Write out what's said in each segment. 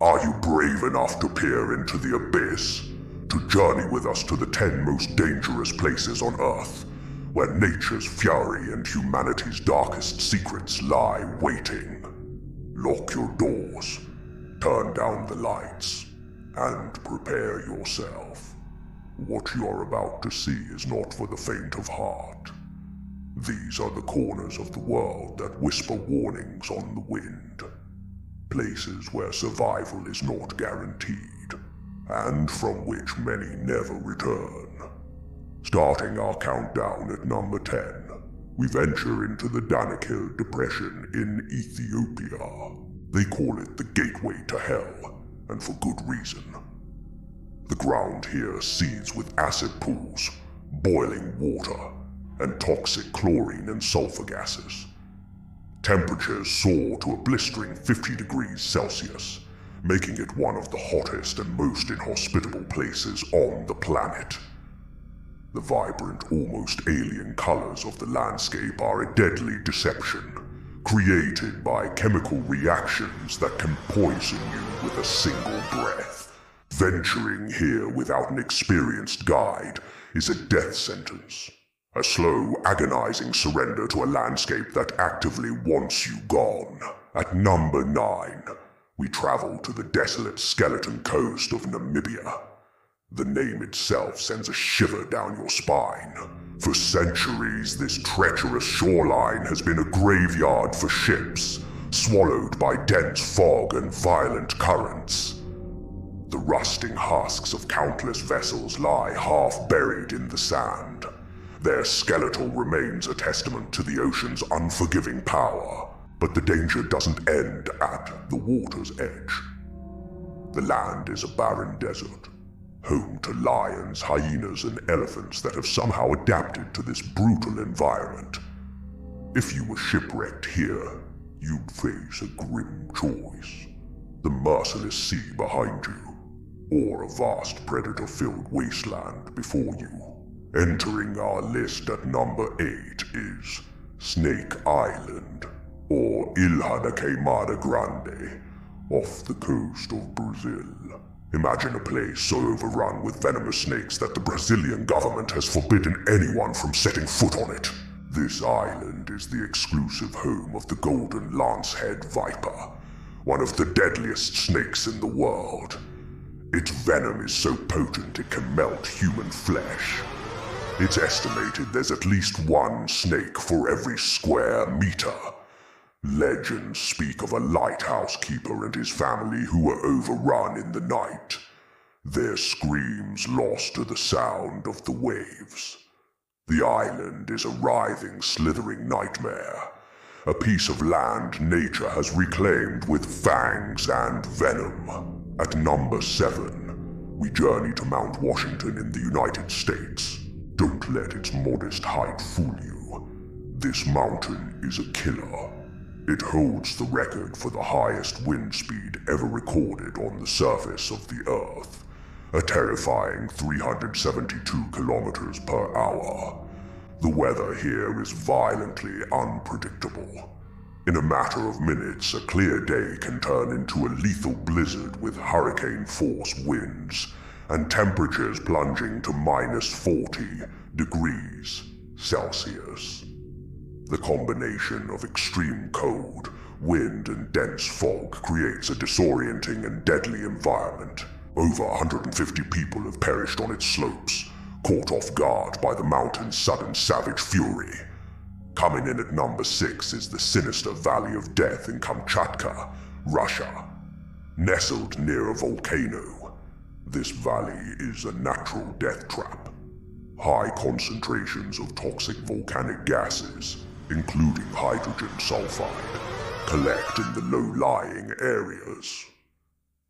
Are you brave enough to peer into the abyss? To journey with us to the 10 most dangerous places on Earth, where nature's fury and humanity's darkest secrets lie waiting. Lock your doors, turn down the lights, and prepare yourself. What you are about to see is not for the faint of heart. These are the corners of the world that whisper warnings on the wind. Places where survival is not guaranteed, and from which many never return. Starting our countdown at number 10, we venture into the Danakil Depression in Ethiopia. They call it the gateway to hell, and for good reason. The ground here seethes with acid pools, boiling water, and toxic chlorine and sulfur gases. Temperatures soar to a blistering 50 degrees Celsius, making it one of the hottest and most inhospitable places on the planet. The vibrant, almost alien colors of the landscape are a deadly deception, created by chemical reactions that can poison you with a single breath. Venturing here without an experienced guide is a death sentence. A slow, agonizing surrender to a landscape that actively wants you gone. At number 9, we travel to the desolate skeleton coast of Namibia. The name itself sends a shiver down your spine. For centuries, this treacherous shoreline has been a graveyard for ships, swallowed by dense fog and violent currents. The rusting husks of countless vessels lie half buried in the sand. Their skeletal remains a testament to the ocean's unforgiving power, but the danger doesn't end at the water's edge. The land is a barren desert, home to lions, hyenas, and elephants that have somehow adapted to this brutal environment. If you were shipwrecked here, you'd face a grim choice. The merciless sea behind you, or a vast predator-filled wasteland before you. Entering our list at number 8 is Snake Island, or Ilha da Queimada Grande, off the coast of Brazil. Imagine a place so overrun with venomous snakes that the Brazilian government has forbidden anyone from setting foot on it. This island is the exclusive home of the golden lancehead viper, one of the deadliest snakes in the world. Its venom is so potent it can melt human flesh. It's estimated there's at least one snake for every square meter. Legends speak of a lighthouse keeper and his family who were overrun in the night, their screams lost to the sound of the waves. The island is a writhing, slithering nightmare, a piece of land nature has reclaimed with fangs and venom. At number 7, we journey to Mount Washington in the United States. Don't let its modest height fool you. This mountain is a killer. It holds the record for the highest wind speed ever recorded on the surface of the Earth, a terrifying 372 kilometers per hour. The weather here is violently unpredictable. In a matter of minutes, a clear day can turn into a lethal blizzard with hurricane-force winds, and temperatures plunging to -40 degrees Celsius. The combination of extreme cold, wind, and dense fog creates a disorienting and deadly environment. Over 150 people have perished on its slopes, caught off guard by the mountain's sudden savage fury. Coming in at number 6 is the sinister Valley of Death in Kamchatka, Russia. Nestled near a volcano, this valley is a natural death trap. High concentrations of toxic volcanic gases, including hydrogen sulfide, collect in the low-lying areas.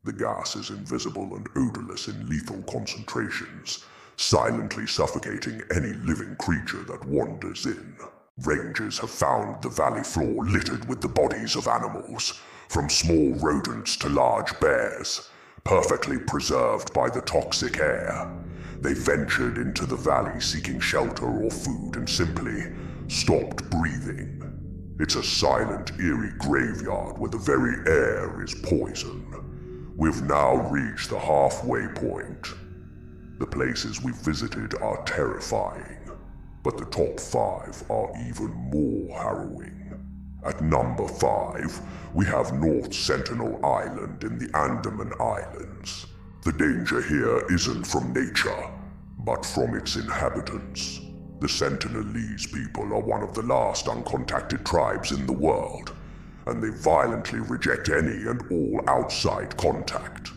The gas is invisible and odorless in lethal concentrations, silently suffocating any living creature that wanders in. Rangers have found the valley floor littered with the bodies of animals, from small rodents to large bears, perfectly preserved by the toxic air. They ventured into the valley seeking shelter or food and simply stopped breathing. It's a silent, eerie graveyard where the very air is poison. We've now reached the halfway point. The places we've visited are terrifying, but the top 5 are even more harrowing. At number 5, we have North Sentinel Island in the Andaman Islands. The danger here isn't from nature, but from its inhabitants. The Sentinelese people are one of the last uncontacted tribes in the world, and they violently reject any and all outside contact.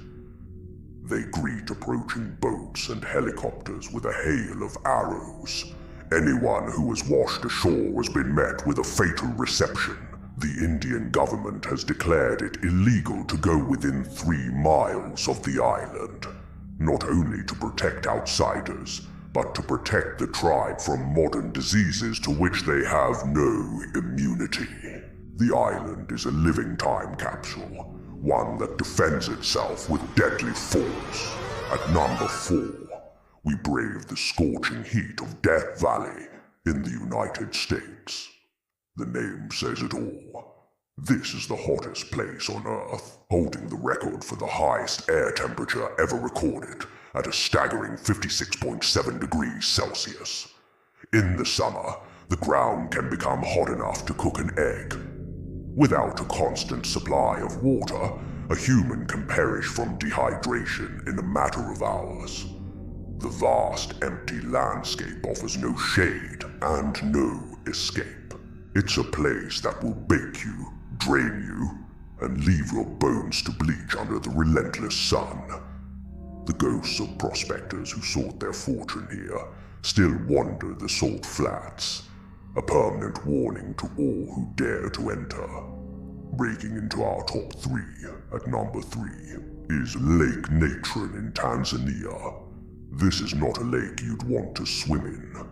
They greet approaching boats and helicopters with a hail of arrows. Anyone who has washed ashore has been met with a fatal reception. The Indian government has declared it illegal to go within 3 miles of the island, not only to protect outsiders, but to protect the tribe from modern diseases to which they have no immunity. The island is a living time capsule, one that defends itself with deadly force. At number 4, we brave the scorching heat of Death Valley in the United States. The name says it all. This is the hottest place on Earth, holding the record for the highest air temperature ever recorded at a staggering 56.7 degrees Celsius. In the summer, the ground can become hot enough to cook an egg. Without a constant supply of water, a human can perish from dehydration in a matter of hours. The vast, empty landscape offers no shade and no escape. It's a place that will bake you, drain you, and leave your bones to bleach under the relentless sun. The ghosts of prospectors who sought their fortune here still wander the salt flats, a permanent warning to all who dare to enter. Breaking into our top 3, at number 3, is Lake Natron in Tanzania. This is not a lake you'd want to swim in.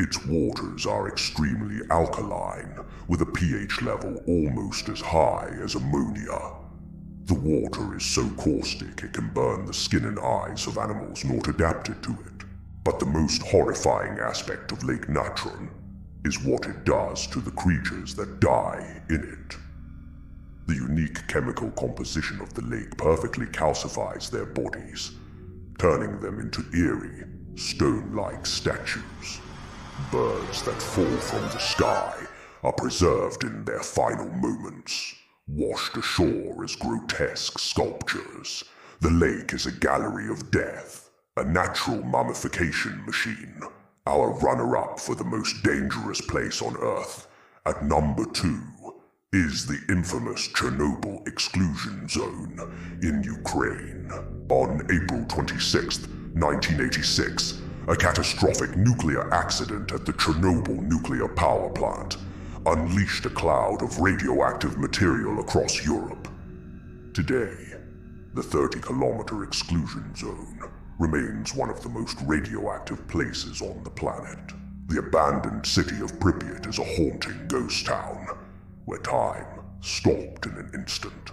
Its waters are extremely alkaline, with a pH level almost as high as ammonia. The water is so caustic it can burn the skin and eyes of animals not adapted to it. But the most horrifying aspect of Lake Natron is what it does to the creatures that die in it. The unique chemical composition of the lake perfectly calcifies their bodies, turning them into eerie, stone-like statues. Birds that fall from the sky are preserved in their final moments, washed ashore as grotesque sculptures. The lake is a gallery of death, a natural mummification machine. Our runner-up for the most dangerous place on Earth, at number 2, is the infamous Chernobyl exclusion zone in Ukraine. On April 26, 1986, a catastrophic nuclear accident at the Chernobyl nuclear power plant unleashed a cloud of radioactive material across Europe. Today, the 30-kilometer exclusion zone remains one of the most radioactive places on the planet. The abandoned city of Pripyat is a haunting ghost town, where time stopped in an instant.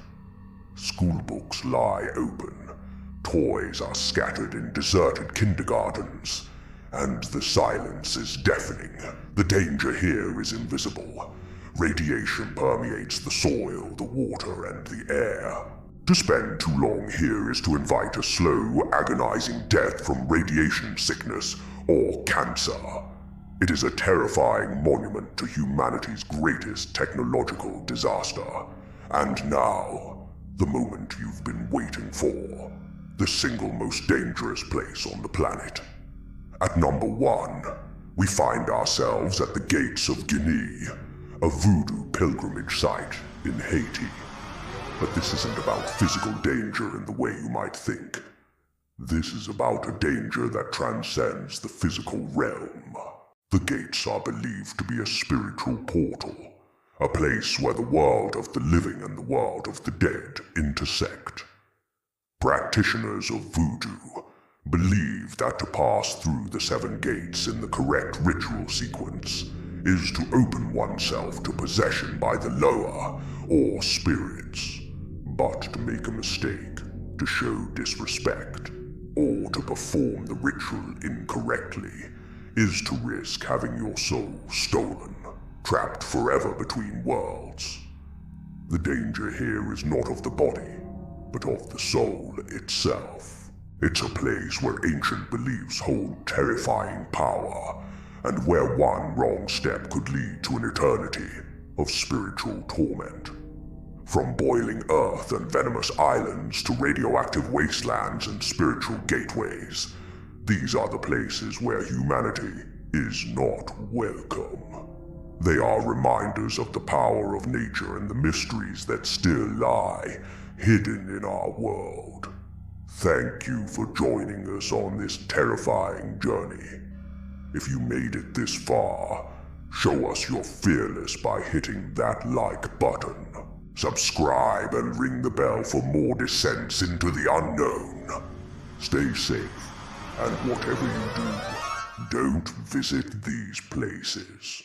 Schoolbooks lie open, toys are scattered in deserted kindergartens, and the silence is deafening. The danger here is invisible. Radiation permeates the soil, the water, and the air. To spend too long here is to invite a slow, agonizing death from radiation sickness or cancer. It is a terrifying monument to humanity's greatest technological disaster. And now, the moment you've been waiting for. The single most dangerous place on the planet. At number 1, we find ourselves at the gates of Guinea, a voodoo pilgrimage site in Haiti. But this isn't about physical danger in the way you might think. This is about a danger that transcends the physical realm. The gates are believed to be a spiritual portal, a place where the world of the living and the world of the dead intersect. Practitioners of voodoo believe that to pass through the 7 gates in the correct ritual sequence is to open oneself to possession by the lower, or spirits. But to make a mistake, to show disrespect, or to perform the ritual incorrectly is to risk having your soul stolen, trapped forever between worlds. The danger here is not of the body, but of the soul itself. It's a place where ancient beliefs hold terrifying power, and where one wrong step could lead to an eternity of spiritual torment. From boiling earth and venomous islands to radioactive wastelands and spiritual gateways, these are the places where humanity is not welcome. They are reminders of the power of nature and the mysteries that still lie hidden in our world. Thank you for joining us on this terrifying journey. If you made it this far, show us you're fearless by hitting that like button. Subscribe and ring the bell for more descents into the unknown. Stay safe, and whatever you do, don't visit these places.